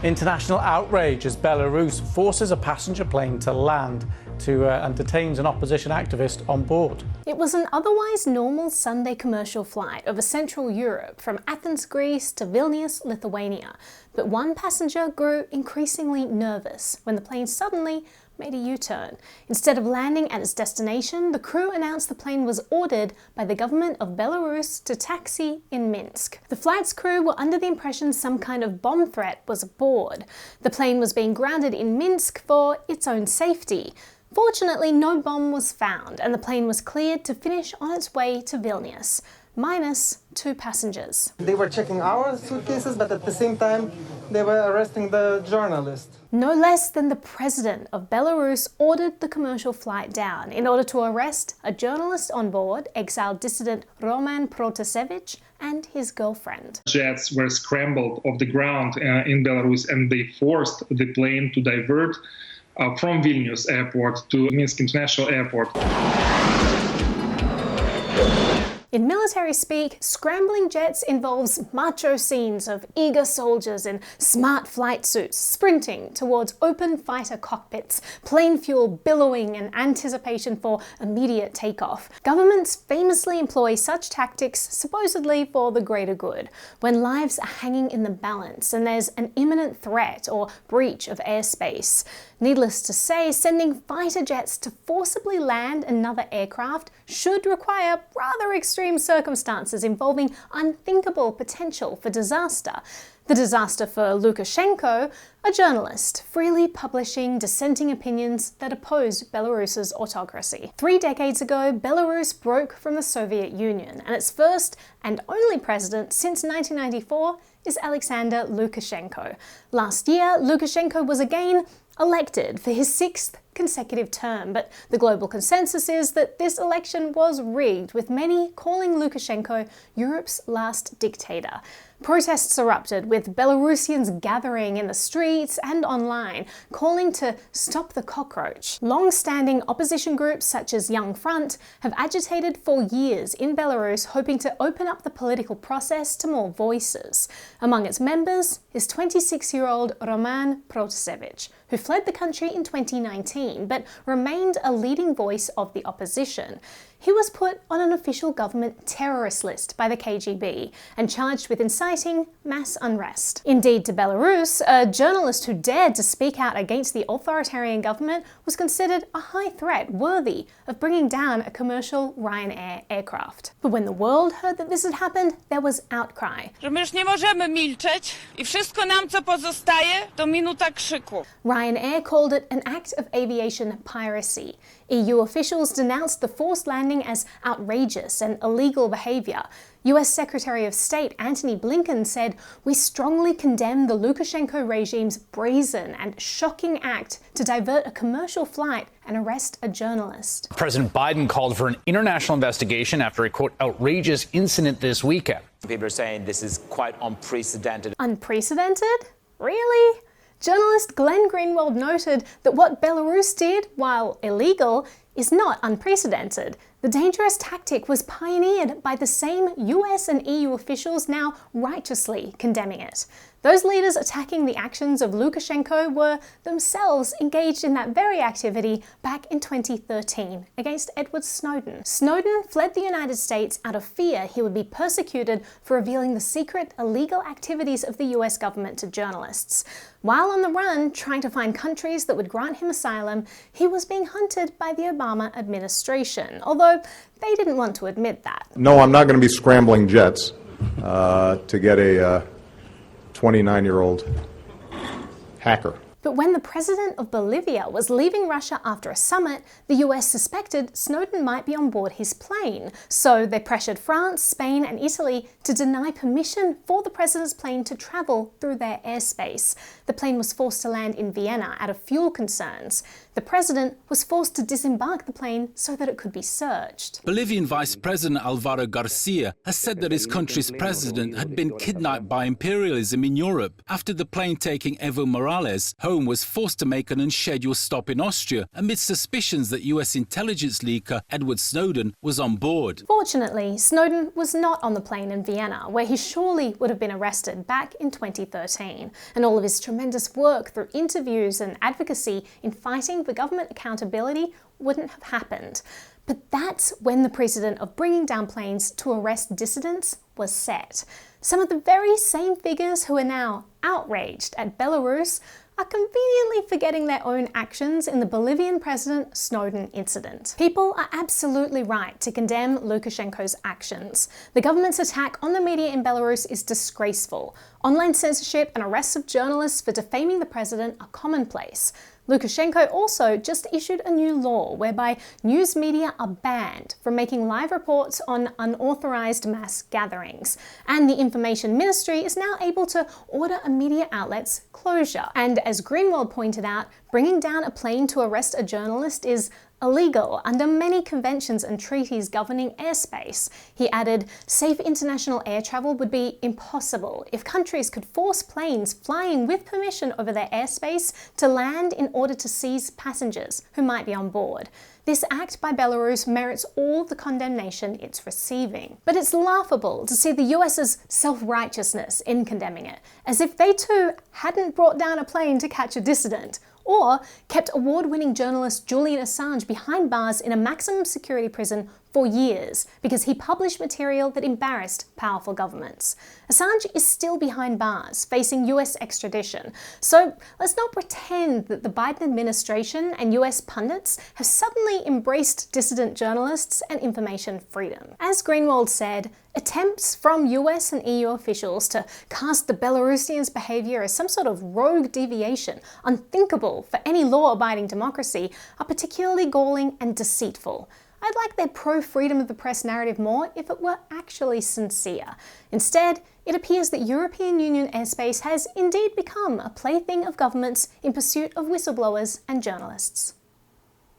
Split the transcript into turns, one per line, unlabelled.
International outrage as Belarus forces a passenger plane to land and detains an opposition activist on board.
It was an otherwise normal Sunday commercial flight over Central Europe from Athens, Greece to Vilnius, Lithuania. But one passenger grew increasingly nervous when the plane suddenly made a U-turn. Instead of landing at its destination, the crew announced the plane was ordered by the government of Belarus to taxi in Minsk. The flight's crew were under the impression some kind of bomb threat was aboard. The plane was being grounded in Minsk for its own safety. Fortunately, no bomb was found, and the plane was cleared to finish on its way to Vilnius, minus 2 passengers.
They were checking our suitcases, but at the same time, they were arresting the journalist.
No less than the President of Belarus ordered the commercial flight down in order to arrest a journalist on board, exiled dissident Roman Protasevich, and his girlfriend.
Jets were scrambled off the ground in Belarus, and they forced the plane to divert from Vilnius airport to Minsk International Airport.
In military speak, scrambling jets involves macho scenes of eager soldiers in smart flight suits sprinting towards open fighter cockpits, plane fuel billowing in anticipation for immediate takeoff. Governments famously employ such tactics supposedly for the greater good, when lives are hanging in the balance and there's an imminent threat or breach of airspace. Needless to say, sending fighter jets to forcibly land another aircraft should require rather extreme circumstances involving unthinkable potential for disaster. The disaster for Lukashenko, a journalist freely publishing dissenting opinions that oppose Belarus's autocracy. 3 decades ago, Belarus broke from the Soviet Union, and its first and only president since 1994 is Alexander Lukashenko. Last year, Lukashenko was again elected for his 6th consecutive term, but the global consensus is that this election was rigged, with many calling Lukashenko Europe's last dictator. Protests erupted, with Belarusians gathering in the streets and online, calling to stop the cockroach. Long-standing opposition groups such as Young Front have agitated for years in Belarus, hoping to open up the political process to more voices. Among its members is 26-year-old Roman Protasevich, who fled the country in 2019 but remained a leading voice of the opposition. He was put on an official government terrorist list by the KGB and charged with inciting mass unrest. Indeed, to Belarus, a journalist who dared to speak out against the authoritarian government was considered a high threat worthy of bringing down a commercial Ryanair aircraft. But when the world heard that this had happened, there was outcry.
Że my już nie możemy milczeć i wszystko nam, co pozostaje, to minuta krzyku.
Ryanair called it an act of aviation piracy. EU officials denounced the forced landing as outrageous and illegal behaviour. US Secretary of State Antony Blinken said, "We strongly condemn the Lukashenko regime's brazen and shocking act to divert a commercial flight and arrest a journalist."
President Biden called for an international investigation after a, quote, outrageous incident this weekend.
People are saying this is quite unprecedented.
Unprecedented? Really? Journalist Glenn Greenwald noted that what Belarus did, while illegal, is not unprecedented. The dangerous tactic was pioneered by the same US and EU officials now righteously condemning it. Those leaders attacking the actions of Lukashenko were themselves engaged in that very activity back in 2013 against Edward Snowden. Snowden fled the United States out of fear he would be persecuted for revealing the secret illegal activities of the US government to journalists. While on the run, trying to find countries that would grant him asylum, he was being hunted by the Obama administration, although they didn't want to admit that.
No, I'm not going to be scrambling jets to get a 29-year-old hacker.
But when the president of Bolivia was leaving Russia after a summit, the US suspected Snowden might be on board his plane. So they pressured France, Spain and Italy to deny permission for the president's plane to travel through their airspace. The plane was forced to land in Vienna out of fuel concerns. The president was forced to disembark the plane so that it could be searched.
Bolivian Vice President Alvaro Garcia has said that his country's president had been kidnapped by imperialism in Europe after the plane taking Evo Morales home home was forced to make an unscheduled stop in Austria amid suspicions that US intelligence leaker Edward Snowden was on board.
Fortunately, Snowden was not on the plane in Vienna, where he surely would have been arrested back in 2013, and all of his tremendous work through interviews and advocacy in fighting for government accountability wouldn't have happened. But that's when the precedent of bringing down planes to arrest dissidents was set. Some of the very same figures who are now outraged at Belarus are conveniently forgetting their own actions in the Bolivian President Snowden incident. People are absolutely right to condemn Lukashenko's actions. The government's attack on the media in Belarus is disgraceful. Online censorship and arrests of journalists for defaming the president are commonplace. Lukashenko also just issued a new law whereby news media are banned from making live reports on unauthorized mass gatherings. And the Information Ministry is now able to order a media outlet's closure. And as Greenwald pointed out, bringing down a plane to arrest a journalist is illegal under many conventions and treaties governing airspace. He added, safe international air travel would be impossible if countries could force planes flying with permission over their airspace to land in order to seize passengers who might be on board. This act by Belarus merits all the condemnation it's receiving. But it's laughable to see the US's self-righteousness in condemning it, as if they too hadn't brought down a plane to catch a dissident, or kept award-winning journalist Julian Assange behind bars in a maximum security prison for years because he published material that embarrassed powerful governments. Assange is still behind bars, facing US extradition. So let's not pretend that the Biden administration and US pundits have suddenly embraced dissident journalists and information freedom. As Greenwald said, attempts from US and EU officials to cast the Belarusians' behaviour as some sort of rogue deviation, unthinkable for any law-abiding democracy, are particularly galling and deceitful. I'd like their pro-freedom of the press narrative more if it were actually sincere. Instead, it appears that European Union airspace has indeed become a plaything of governments in pursuit of whistleblowers and journalists.